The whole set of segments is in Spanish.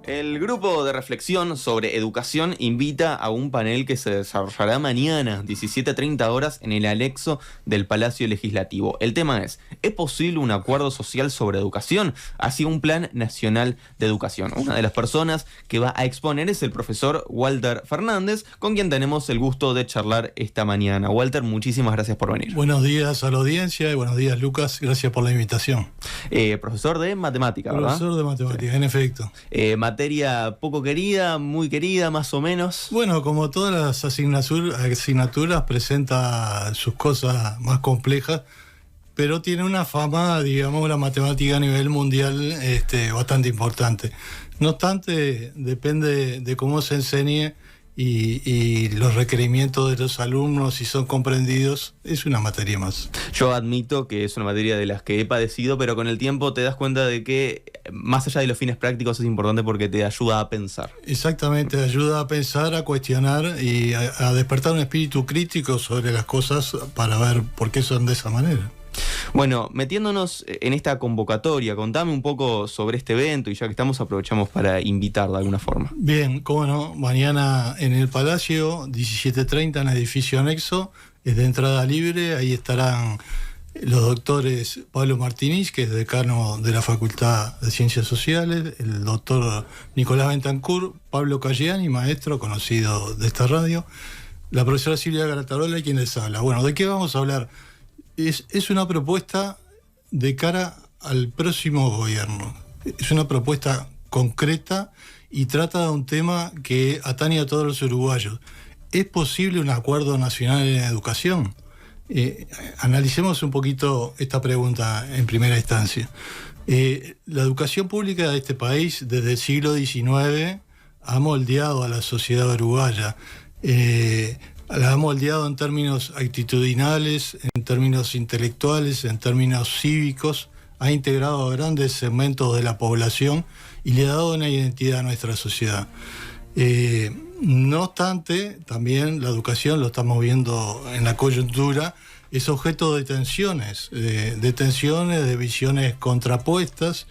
El grupo de reflexión sobre educación invita a un panel que se desarrollará mañana, 17:30 horas, en el anexo del Palacio Legislativo. El tema ¿es posible un acuerdo social sobre educación? Hacia un plan nacional de educación. Una de las personas que va a exponer es el profesor Walter Fernández, con quien tenemos el gusto de charlar esta mañana. Walter, muchísimas gracias por venir. Buenos días a la audiencia y buenos días, Lucas. Gracias por la invitación. Profesor de matemática, ¿verdad? Profesor de matemática, Sí. en efecto. Materia poco querida, muy querida, más o menos. Bueno, como todas las asignaturas presenta sus cosas más complejas, pero tiene una fama, digamos, la matemática a nivel mundial bastante importante. No obstante, depende de cómo se enseñe y los requerimientos de los alumnos, si son comprendidos, es una materia más. Yo admito que es una materia de las que he padecido, pero con el tiempo te das cuenta de que más allá de los fines prácticos es importante porque te ayuda a pensar. Exactamente, ayuda a pensar, a cuestionar y a despertar un espíritu crítico sobre las cosas para ver por qué son de esa manera. Bueno, metiéndonos en esta convocatoria, contame un poco sobre este evento y ya que estamos aprovechamos para invitar de alguna forma. Bien, cómo no, mañana en el Palacio, 17:30 en el edificio anexo, es de entrada libre, ahí estarán los doctores Pablo Martínez, que es decano de la Facultad de Ciencias Sociales, el doctor Nicolás Bentancur, Pablo Calleani, maestro conocido de esta radio, la profesora Silvia Garatarola y quien les habla. Bueno, ¿de qué vamos a hablar? Es una propuesta de cara al próximo gobierno. Es una propuesta concreta y trata de un tema que atañe a todos los uruguayos. ¿Es posible un acuerdo nacional en educación? Analicemos un poquito esta pregunta en primera instancia. La educación pública de este país desde el siglo XIX ha moldeado a la sociedad uruguaya. La ha moldeado en términos actitudinales, en términos intelectuales, en términos cívicos, ha integrado a grandes segmentos de la población y le ha dado una identidad a nuestra sociedad. No obstante, también la educación, lo estamos viendo en la coyuntura, es objeto de tensiones, de visiones contrapuestas,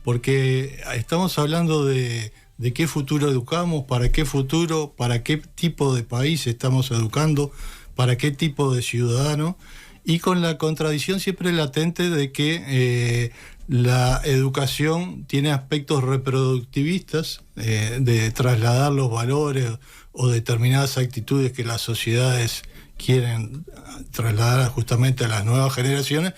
porque estamos hablando de qué futuro educamos, para qué futuro, para qué tipo de país estamos educando, para qué tipo de ciudadano, y con la contradicción siempre latente de que la educación tiene aspectos reproductivistas, de trasladar los valores o determinadas actitudes que las sociedades quieren trasladar justamente a las nuevas generaciones,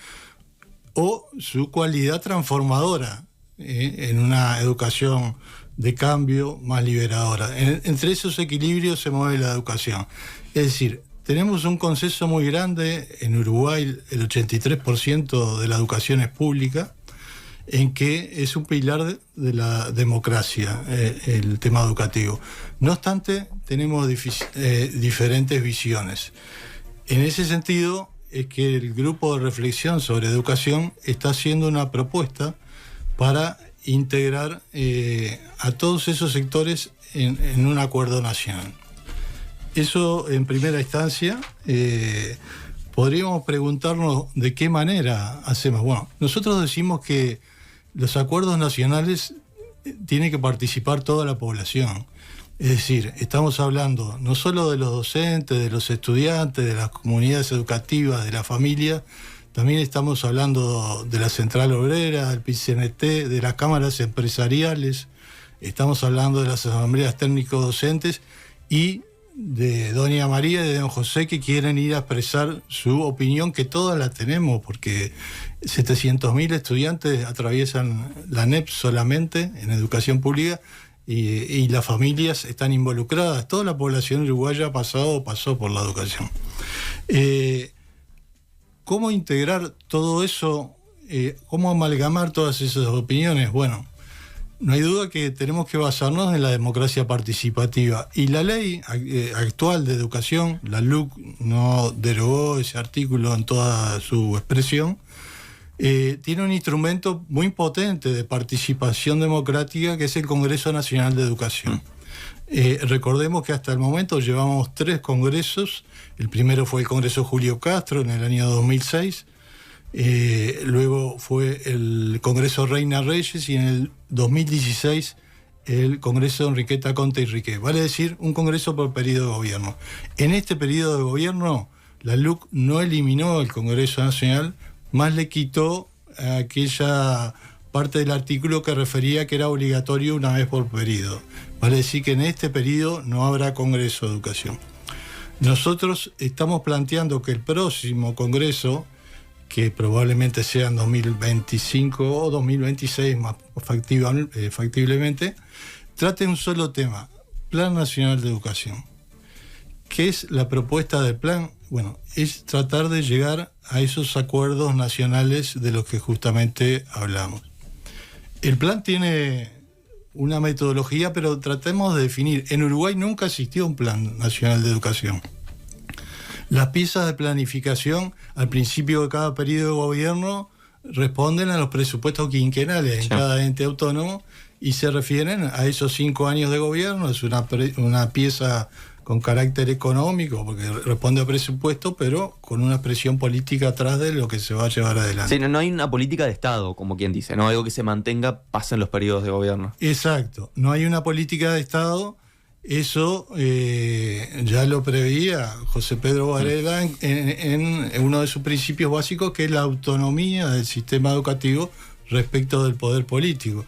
o su cualidad transformadora en una educación de cambio más liberadora. Entre esos equilibrios se mueve la educación. Es decir, tenemos un consenso muy grande en Uruguay, el 83% de la educación es pública, en que es un pilar de la democracia, el tema educativo. No obstante, tenemos diferentes visiones. En ese sentido, es que el grupo de reflexión sobre educación está haciendo una propuesta para integrar a todos esos sectores en un acuerdo nacional. Eso en primera instancia. Podríamos preguntarnos de qué manera hacemos. Bueno, nosotros decimos que los acuerdos nacionales tiene que participar toda la población. Es decir, estamos hablando no solo de los docentes, de los estudiantes, de las comunidades educativas, de la familia, también estamos hablando de la Central Obrera, del PIT-CNT, de las cámaras empresariales, estamos hablando de las asambleas técnico-docentes y de doña María y de don José que quieren ir a expresar su opinión, que todas la tenemos, porque 700.000 estudiantes atraviesan la ANEP solamente en educación pública y las familias están involucradas. Toda la población uruguaya pasó por la educación. ¿Cómo integrar todo eso? ¿Cómo amalgamar todas esas opiniones? Bueno, no hay duda que tenemos que basarnos en la democracia participativa. Y la ley actual de educación, la LUC, no derogó ese artículo en toda su expresión. Tiene un instrumento muy potente de participación democrática que es el Congreso Nacional de Educación. Recordemos que hasta el momento llevamos 3 congresos. El primero fue el Congreso Julio Castro en el año 2006. Luego fue el Congreso Reina Reyes y en el 2016 el Congreso de Enriqueta Conte y Riquet, vale decir, un Congreso por periodo de gobierno. En este periodo de gobierno, la LUC no eliminó el Congreso Nacional, más le quitó aquella parte del artículo que refería que era obligatorio una vez por periodo. Vale decir que en este periodo no habrá Congreso de Educación. Nosotros estamos planteando que el próximo Congreso, que probablemente sea en 2025 o 2026 más factiblemente, trate un solo tema, Plan Nacional de Educación. ¿Qué es la propuesta del plan? Bueno, es tratar de llegar a esos acuerdos nacionales de los que justamente hablamos. El plan tiene una metodología, pero tratemos de definir. En Uruguay nunca existió un Plan Nacional de Educación. Las piezas de planificación al principio de cada periodo de gobierno responden a los presupuestos quinquenales en cada ente autónomo y se refieren a esos 5 años de gobierno. Es una pieza con carácter económico, porque responde a presupuesto, pero con una expresión política atrás de lo que se va a llevar adelante. Sí, no hay una política de Estado, como quien dice, no algo que se mantenga, pasa en los periodos de gobierno. Exacto, no hay una política de Estado. Eso ya lo preveía José Pedro Varela en uno de sus principios básicos, que es la autonomía del sistema educativo respecto del poder político.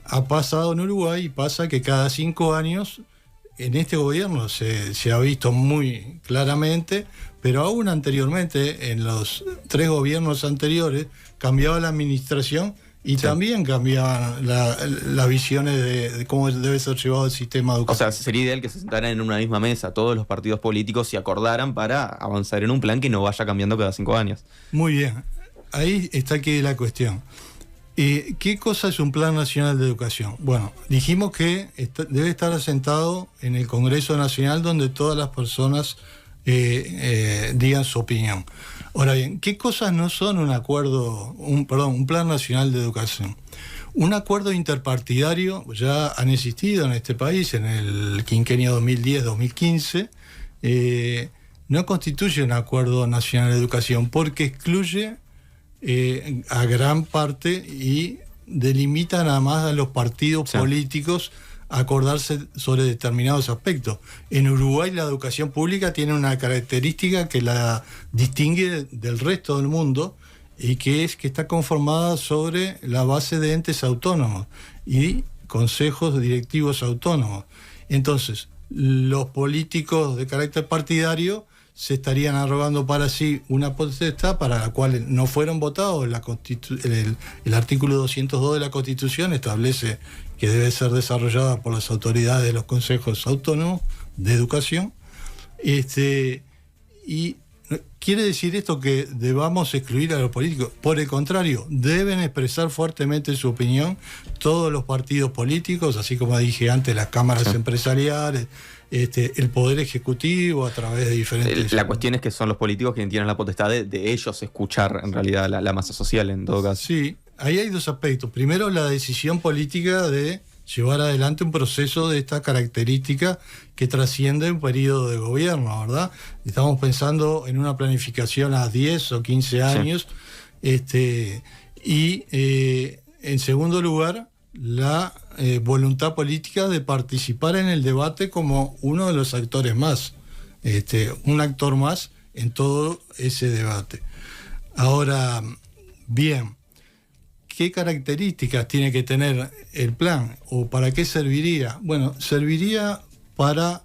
Ha pasado en Uruguay y pasa que cada 5 años en este gobierno se ha visto muy claramente, pero aún anteriormente, en los 3 gobiernos anteriores, cambiaba la administración y también cambiaban las visiones de cómo debe ser llevado el sistema educativo. O sea, sería ideal que se sentaran en una misma mesa todos los partidos políticos y acordaran para avanzar en un plan que no vaya cambiando cada 5 años. Muy bien, ahí está aquí la cuestión. ¿Qué cosa es un Plan Nacional de Educación? Bueno, dijimos que debe estar asentado en el Congreso Nacional, donde todas las personas digan su opinión. Ahora bien, ¿qué cosas no son un Plan Nacional de Educación? Un acuerdo interpartidario ya han existido en este país en el quinquenio 2010-2015. No constituye un acuerdo nacional de educación porque excluye a gran parte y delimita nada más a los partidos políticos a acordarse sobre determinados aspectos. En Uruguay la educación pública tiene una característica que la distingue del resto del mundo, y que es que está conformada sobre la base de entes autónomos y consejos directivos autónomos. Entonces, los políticos de carácter partidario se estarían arrogando para sí una potestad para la cual no fueron votados. El artículo 202 de la Constitución establece que debe ser desarrollada por las autoridades de los consejos autónomos de educación. Y ¿quiere decir esto que debamos excluir a los políticos? Por el contrario, deben expresar fuertemente su opinión todos los partidos políticos, así como dije antes, las cámaras empresariales, el Poder Ejecutivo a través de diferentes... La cuestión es que son los políticos quienes tienen la potestad de ellos escuchar en realidad la masa social en todo caso. Sí, ahí hay 2 aspectos. Primero, la decisión política de llevar adelante un proceso de esta característica que trasciende un periodo de gobierno, ¿verdad? Estamos pensando en una planificación a 10 o 15 años. Sí. En segundo lugar, la voluntad política de participar en el debate como uno de los actores más, un actor más en todo ese debate. Ahora, bien, ¿qué características tiene que tener el plan o para qué serviría? Bueno, serviría para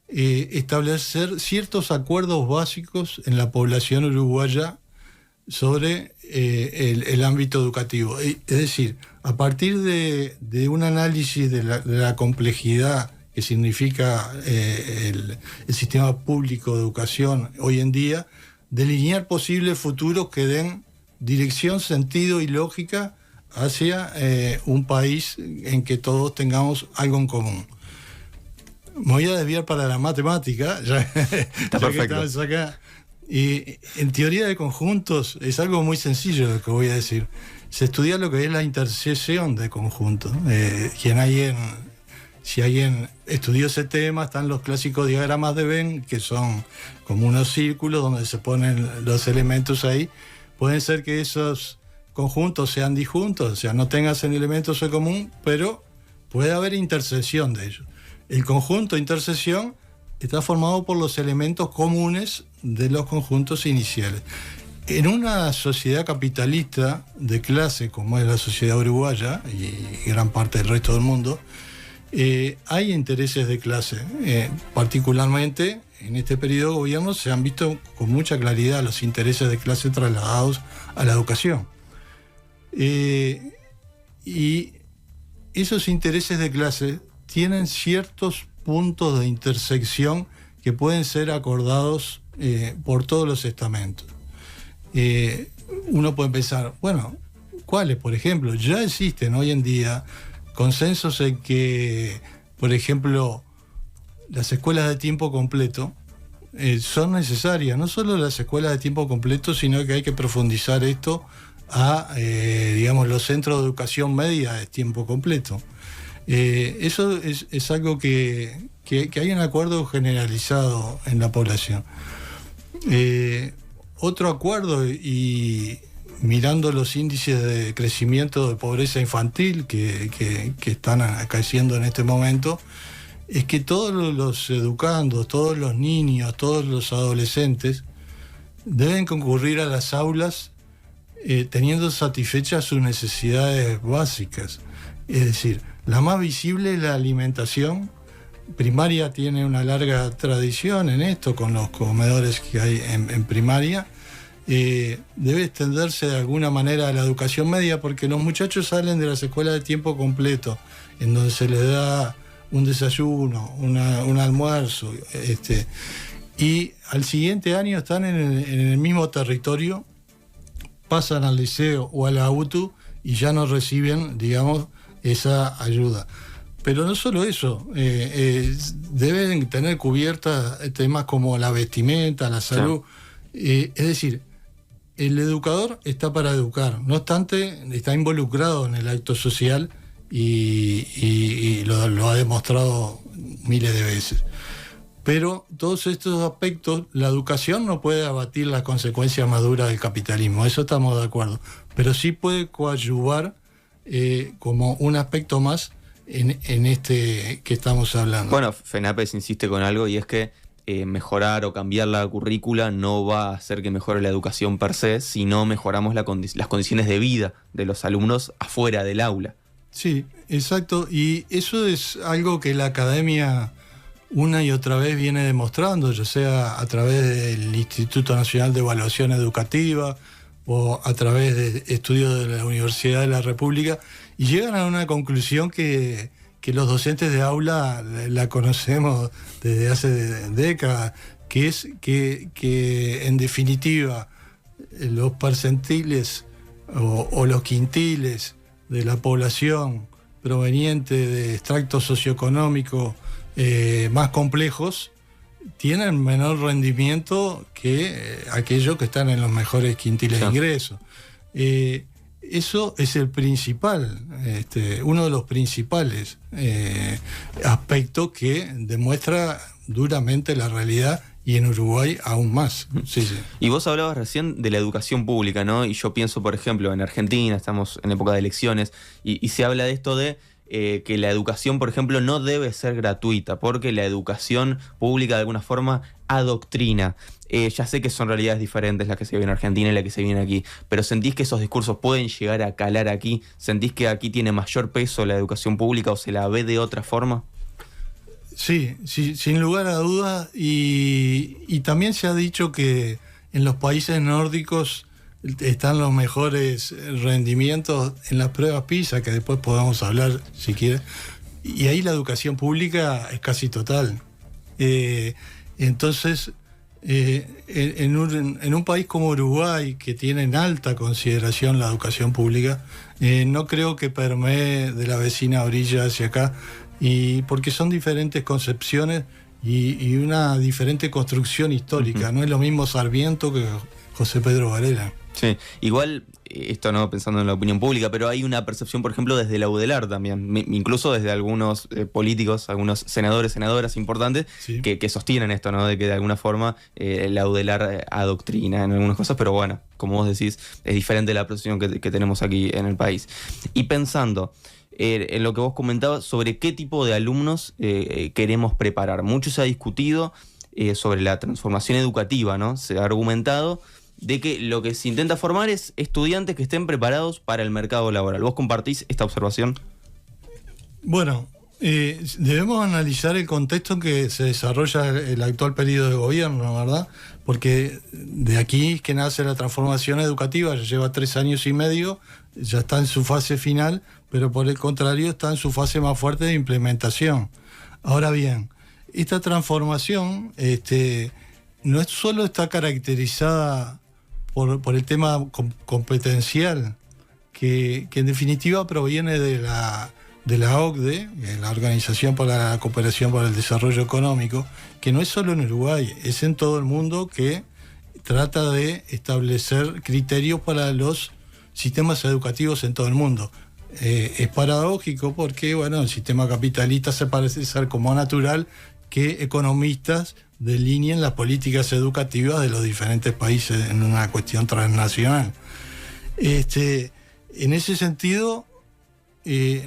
establecer ciertos acuerdos básicos en la población uruguaya sobre el ámbito educativo. Es decir, a partir de un análisis de la complejidad que significa el sistema público de educación hoy en día, delinear posibles futuros que den dirección, sentido y lógica hacia un país en que todos tengamos algo en común. Me voy a desviar para la matemática, ya que estamos acá. Y en teoría de conjuntos es algo muy sencillo lo que voy a decir. Se estudia lo que es la intersección de conjuntos. Si alguien estudió ese tema, están los clásicos diagramas de Venn, que son como unos círculos donde se ponen los elementos ahí. Pueden ser que esos conjuntos sean disjuntos, o sea, no tengan elementos en común, pero puede haber intersección de ellos. El conjunto de intersección está formado por los elementos comunes de los conjuntos iniciales. En una sociedad capitalista de clase, como es la sociedad uruguaya y gran parte del resto del mundo, hay intereses de clase. Particularmente en este periodo de gobierno se han visto con mucha claridad los intereses de clase trasladados a la educación. Y esos intereses de clase tienen ciertos puntos de intersección que pueden ser acordados por todos los estamentos. Uno puede pensar, bueno, ¿cuáles? Por ejemplo, ya existen hoy en día consensos en que, por ejemplo, las escuelas de tiempo completo son necesarias, no solo las escuelas de tiempo completo, sino que hay que profundizar esto a, digamos, los centros de educación media de tiempo completo. Eso es algo que hay un acuerdo generalizado en la población. Otro acuerdo, y mirando los índices de crecimiento de pobreza infantil que están acaeciendo en este momento, es que todos los educandos, todos los niños, todos los adolescentes deben concurrir a las aulas teniendo satisfechas sus necesidades básicas. Es decir, la más visible es la alimentación. Primaria tiene una larga tradición en esto, con los comedores que hay en primaria. Debe extenderse de alguna manera a la educación media, porque los muchachos salen de las escuelas de tiempo completo, en donde se les da un desayuno, un almuerzo, y al siguiente año están en el mismo territorio, pasan al liceo o a la UTU y ya no reciben, digamos, esa ayuda. Pero no solo eso, deben tener cubiertas temas como la vestimenta, la salud. Sí. Es decir, el educador está para educar, no obstante, está involucrado en el acto social y lo ha demostrado miles de veces. Pero todos estos aspectos, la educación no puede abatir las consecuencias maduras del capitalismo, eso estamos de acuerdo, pero sí puede coadyuvar como un aspecto más en este que estamos hablando. Bueno, FENAPES insiste con algo, y es que mejorar o cambiar la currícula no va a hacer que mejore la educación per se, sino mejoramos las condiciones de vida de los alumnos afuera del aula. Sí, exacto, y eso es algo que la academia una y otra vez viene demostrando, ya sea a través del Instituto Nacional de Evaluación Educativa o a través de estudios de la Universidad de la República, y llegan a una conclusión que los docentes de aula la conocemos desde hace décadas, que es que en definitiva los percentiles o los quintiles de la población proveniente de extractos socioeconómicos más complejos tienen menor rendimiento que aquellos que están en los mejores quintiles de ingresos. Eso es el principal, uno de los principales aspectos que demuestra duramente la realidad, y en Uruguay aún más. Sí. Y vos hablabas recién de la educación pública, ¿no? Y yo pienso, por ejemplo, en Argentina, estamos en época de elecciones, y se habla de esto de que la educación, por ejemplo, no debe ser gratuita, porque la educación pública de alguna forma adoctrina. Ya sé que son realidades diferentes las que se viven en Argentina y las que se viven aquí, pero ¿sentís que esos discursos pueden llegar a calar aquí? ¿Sentís que aquí tiene mayor peso la educación pública o se la ve de otra forma? Sí, sin lugar a dudas, y también se ha dicho que en los países nórdicos están los mejores rendimientos en las pruebas PISA, que después podamos hablar si quieres, y ahí la educación pública es casi total. Entonces, en un país como Uruguay, que tiene en alta consideración la educación pública, no creo que permee de la vecina orilla hacia acá, y porque son diferentes concepciones y una diferente construcción histórica. No es lo mismo Sarmiento que José Pedro Varela. Sí, igual, esto no pensando en la opinión pública, pero hay una percepción, por ejemplo, desde la UDELAR también, incluso desde algunos políticos, algunos senadores, senadoras importantes, sí, que sostienen esto, ¿no? De que de alguna forma la UDELAR adoctrina en algunas cosas, pero bueno, como vos decís, es diferente la percepción que tenemos aquí en el país. Y pensando, en lo que vos comentabas sobre qué tipo de alumnos queremos preparar. Mucho se ha discutido sobre la transformación educativa, ¿no? Se ha argumentado de que lo que se intenta formar es estudiantes que estén preparados para el mercado laboral. ¿Vos compartís esta observación? Bueno, debemos analizar el contexto en que se desarrolla el actual periodo de gobierno, ¿verdad? Porque de aquí es que nace la transformación educativa, ya lleva 3 años y medio, ya está en su fase final, pero por el contrario está en su fase más fuerte de implementación. Ahora bien, esta transformación no es solo está caracterizada por el tema competencial, que en definitiva proviene de la OCDE, la Organización para la Cooperación para el Desarrollo Económico, que no es solo en Uruguay, es en todo el mundo, que trata de establecer criterios para los sistemas educativos en todo el mundo. Es paradójico porque, bueno, el sistema capitalista se parece ser como natural que economistas delineen las políticas educativas de los diferentes países en una cuestión transnacional. En ese sentido,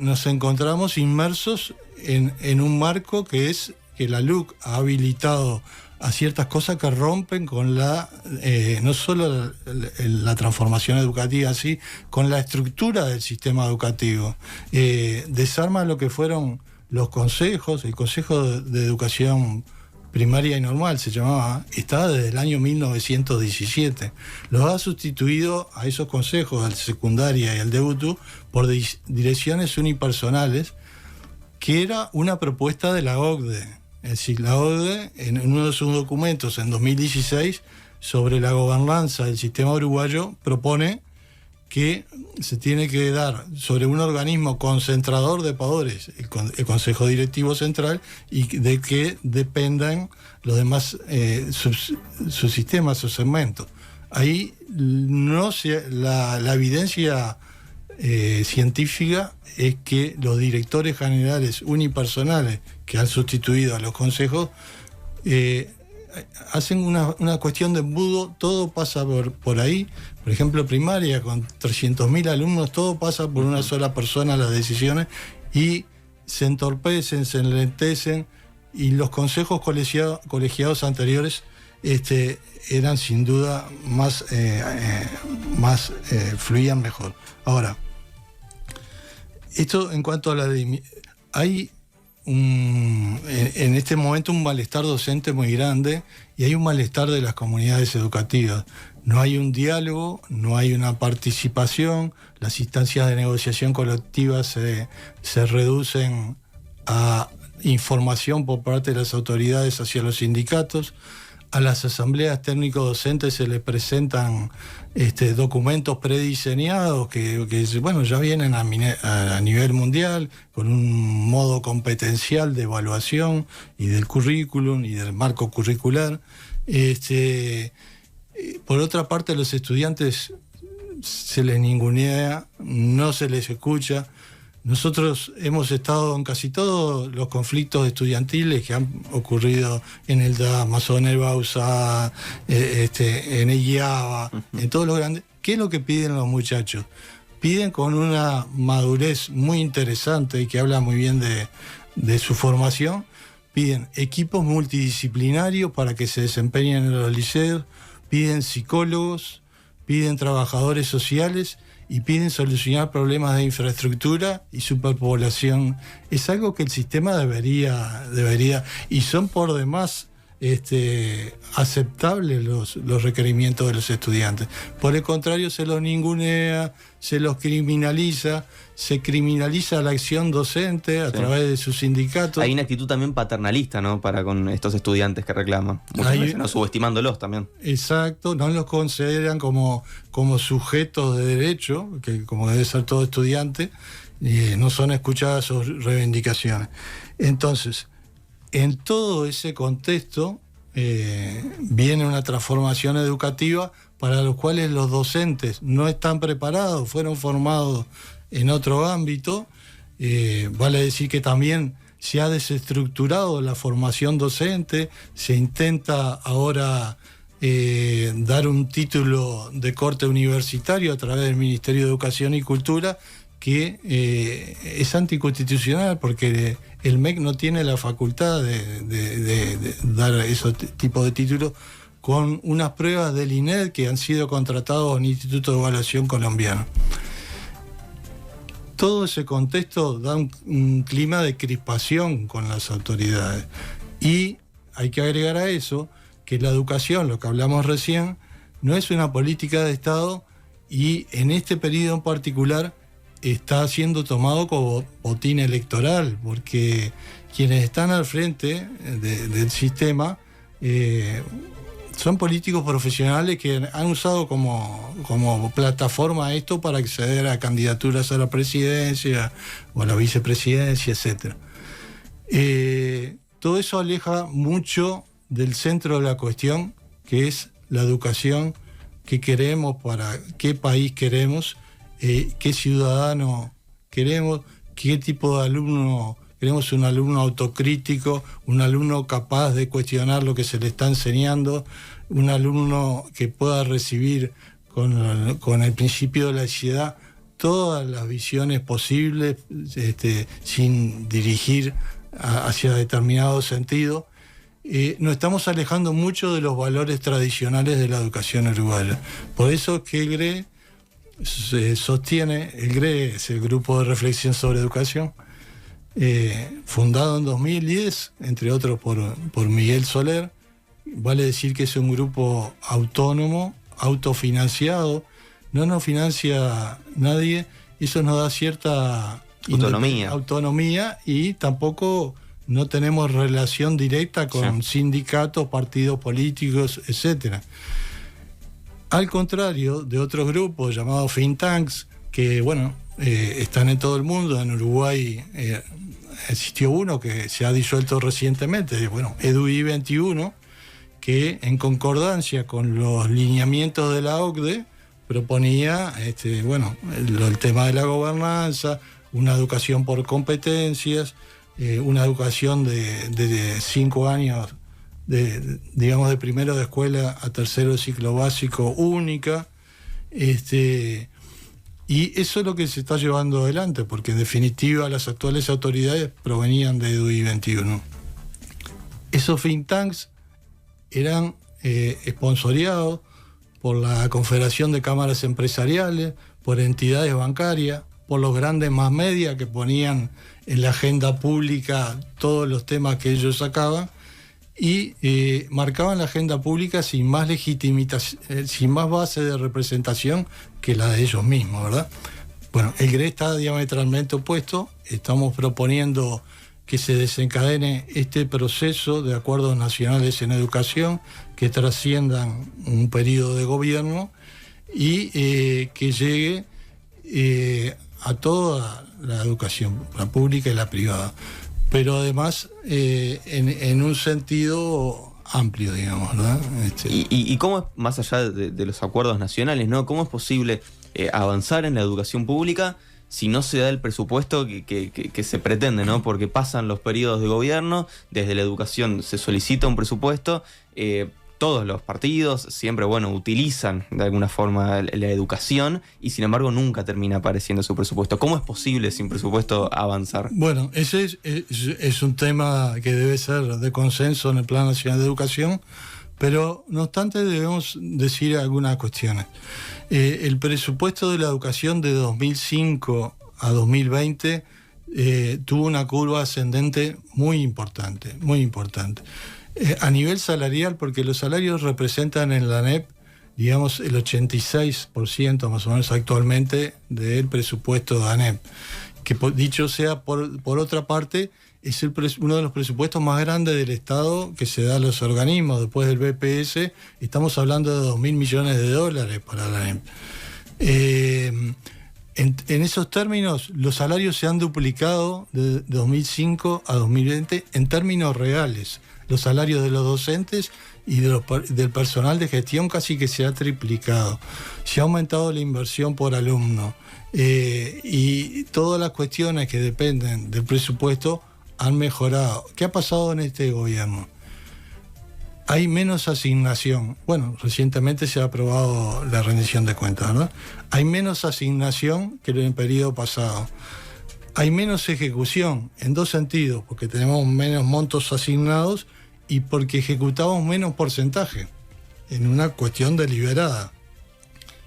nos encontramos inmersos en un marco que es que la LUC ha habilitado a ciertas cosas que rompen con no solo la transformación educativa, sí, con la estructura del sistema educativo. Desarma lo que fueron los consejos. El Consejo de Educación Primaria y Normal se llamaba, estaba desde el año 1917. Los ha sustituido a esos consejos, al secundaria y al de UTU, por direcciones unipersonales, que era una propuesta de la OCDE. Es decir, la OCDE, en uno de sus documentos en 2016, sobre la gobernanza del sistema uruguayo, propone que se tiene que dar sobre un organismo concentrador de poderes, el Consejo Directivo Central, y de que dependan los demás subsistemas o segmentos. Ahí la evidencia científica es que los directores generales unipersonales que han sustituido a los consejos hacen una cuestión de embudo, todo pasa por ahí. Por ejemplo, primaria, con 300.000 alumnos, todo pasa por una sola persona, las decisiones, y se entorpecen, se enlentecen, y los consejos colegiados anteriores eran sin duda fluían mejor. Ahora, esto en cuanto a hay en este momento un malestar docente muy grande, y hay un malestar de las comunidades educativas. No hay un diálogo, no hay una participación, las instancias de negociación colectiva se reducen a información por parte de las autoridades hacia los sindicatos. A las asambleas técnico-docentes se les presentan documentos prediseñados que bueno, ya vienen a nivel mundial, con un modo competencial de evaluación y del currículum y del marco curricular. Por otra parte, a los estudiantes se les ningunea, no se les escucha. Nosotros hemos estado en casi todos los conflictos estudiantiles que han ocurrido en el Damaso, en el Bausá, en el IABA, en todos los grandes. ¿Qué es lo que piden los muchachos? Piden con una madurez muy interesante y que habla muy bien de su formación, piden equipos multidisciplinarios para que se desempeñen en los liceos, piden psicólogos, piden trabajadores sociales y piden solucionar problemas de infraestructura y superpoblación. Es algo que el sistema debería y son por demás aceptables los requerimientos de los estudiantes. Por el contrario, se los ningunea, se los criminaliza, se criminaliza la acción docente a través de sus sindicatos. Hay una actitud también paternalista, ¿no?, para con estos estudiantes que reclaman, muchas veces, ¿no?, subestimándolos también. Exacto, no los consideran como sujetos de derecho, que como debe ser todo estudiante, no son escuchadas sus reivindicaciones. Entonces, en todo ese contexto viene una transformación educativa para los cuales los docentes no están preparados, fueron formados en otro ámbito. Vale decir que también se ha desestructurado la formación docente, se intenta ahora dar un título de corte universitario a través del Ministerio de Educación y Cultura, que es anticonstitucional porque el MEC no tiene la facultad de dar ese tipo de títulos con unas pruebas del INED que han sido contratados en el Instituto de Evaluación colombiano. Todo ese contexto da un clima de crispación con las autoridades. Y hay que agregar a eso que la educación, lo que hablamos recién, no es una política de Estado y en este periodo en particular está siendo tomado como botín electoral, porque quienes están al frente del sistema son políticos profesionales que han usado como plataforma esto para acceder a candidaturas a la presidencia o a la vicepresidencia, etc. Todo eso aleja mucho del centro de la cuestión, que es la educación, qué queremos, para qué país queremos, qué ciudadano queremos, qué tipo de alumno queremos, un alumno autocrítico, un alumno capaz de cuestionar lo que se le está enseñando, un alumno que pueda recibir con el principio de laicidad todas las visiones posibles, sin dirigir hacia determinado sentido. Nos estamos alejando mucho de los valores tradicionales de la educación uruguaya. Por eso es que el GRE se sostiene, el GRE es el Grupo de Reflexión sobre Educación, fundado en 2010, entre otros por Miguel Soler. Vale decir que es un grupo autónomo, autofinanciado, no nos financia nadie, eso nos da cierta autonomía y tampoco no tenemos relación directa con sindicatos, partidos políticos, etc. Al contrario de otros grupos llamados think tanks, que están en todo el mundo. En Uruguay existió uno que se ha disuelto recientemente, EDUI 21, que en concordancia con los lineamientos de la OCDE proponía el tema de la gobernanza, una educación por competencias, una educación de 5 años, de primero de escuela a tercero de ciclo básico única, y eso es lo que se está llevando adelante, porque en definitiva las actuales autoridades provenían de EDUI 21. Esos think tanks eran esponsoreados por la Confederación de Cámaras Empresariales, por entidades bancarias, por los grandes más media que ponían en la agenda pública todos los temas que ellos sacaban y marcaban la agenda pública sin más sin más base de representación que la de ellos mismos, ¿verdad? Bueno, el GRE está diametralmente opuesto. Estamos proponiendo que se desencadene este proceso de acuerdos nacionales en educación que trasciendan un periodo de gobierno y que llegue a toda la educación, la pública y la privada, pero además en un sentido amplio, digamos, ¿verdad? ¿Y cómo es, más allá de los acuerdos nacionales, ¿no? ¿Cómo es posible avanzar en la educación pública si no se da el presupuesto que se pretende, ¿no? Porque pasan los periodos de gobierno, desde la educación se solicita un presupuesto, todos los partidos siempre, utilizan de alguna forma la educación y sin embargo nunca termina apareciendo su presupuesto. ¿Cómo es posible sin presupuesto avanzar? Bueno, ese es un tema que debe ser de consenso en el Plan Nacional de Educación, pero no obstante debemos decir algunas cuestiones. El presupuesto de la educación de 2005 a 2020 tuvo una curva ascendente muy importante, muy importante. A nivel salarial, porque los salarios representan en la ANEP, digamos, el 86% más o menos actualmente del presupuesto de ANEP, que dicho sea por otra parte, es uno de los presupuestos más grandes del Estado que se da a los organismos. Después del BPS, estamos hablando de 2.000 millones de dólares para la ANEP. En esos términos, los salarios se han duplicado de 2005 a 2020 en términos reales. Los salarios de los docentes y del personal de gestión casi que se ha triplicado. Se ha aumentado la inversión por alumno y todas las cuestiones que dependen del presupuesto han mejorado. ¿Qué ha pasado en este gobierno? hay menos asignación. Bueno, recientemente se ha aprobado la rendición de cuentas, ¿verdad? Hay menos asignación que en el periodo pasado. Hay menos ejecución, en dos sentidos, porque tenemos menos montos asignados y porque ejecutamos menos porcentaje, en una cuestión deliberada.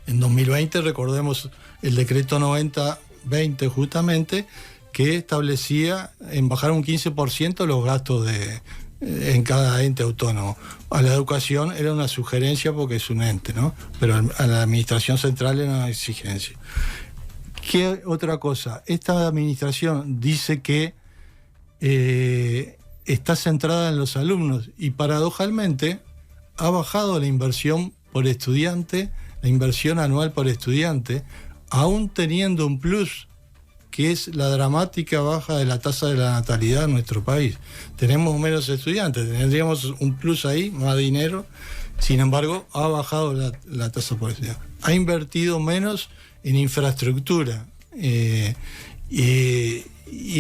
En 2020, recordemos el decreto 90-20 justamente, que establecía en bajar un 15% los gastos en cada ente autónomo. A la educación era una sugerencia porque es un ente, ¿no? Pero a la administración central era una exigencia. ¿Qué otra cosa? Esta administración dice que está centrada en los alumnos y paradójicamente ha bajado la inversión por estudiante, la inversión anual por estudiante, aún teniendo un plus, que es la dramática baja de la tasa de la natalidad en nuestro país. Tenemos menos estudiantes, tendríamos un plus ahí, más dinero, sin embargo, ha bajado la tasa por estudiante. Ha invertido menos en infraestructura y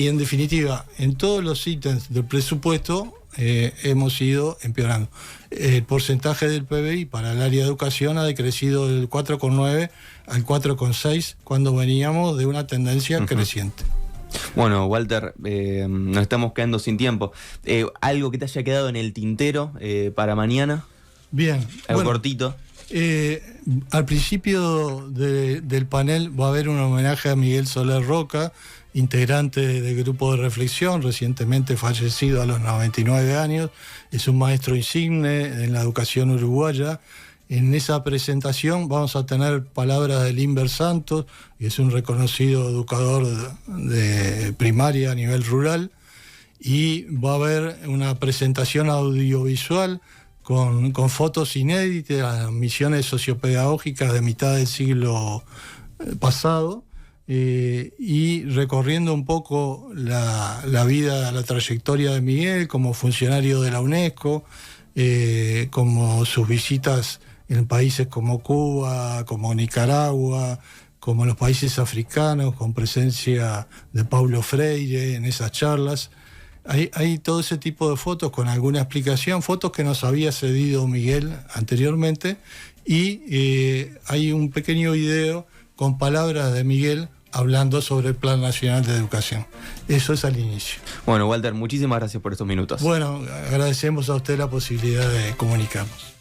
en definitiva, en todos los ítems del presupuesto hemos ido empeorando. El porcentaje del PBI para el área de educación ha decrecido del 4,9 al 4,6 cuando veníamos de una tendencia creciente. Bueno, Walter, nos estamos quedando sin tiempo. ¿Algo que te haya quedado en el tintero para mañana? Bien. Algo cortito. Al principio del panel va a haber un homenaje a Miguel Soler Roca, integrante del grupo de reflexión, recientemente fallecido a los 99 años. Es un maestro insigne en la educación uruguaya. En esa presentación vamos a tener palabras de Limber Santos, que es un reconocido educador de primaria a nivel rural, y va a haber una presentación audiovisual con fotos inéditas de las misiones sociopedagógicas de mitad del siglo pasado, y recorriendo un poco la vida, la trayectoria de Miguel como funcionario de la UNESCO, como sus visitas en países como Cuba, como Nicaragua, como los países africanos, con presencia de Paulo Freire en esas charlas. Hay todo ese tipo de fotos con alguna explicación, fotos que nos había cedido Miguel anteriormente, y hay un pequeño video con palabras de Miguel hablando sobre el Plan Nacional de Educación. Eso es al inicio. Bueno, Walter, muchísimas gracias por estos minutos. Bueno, agradecemos a usted la posibilidad de comunicarnos.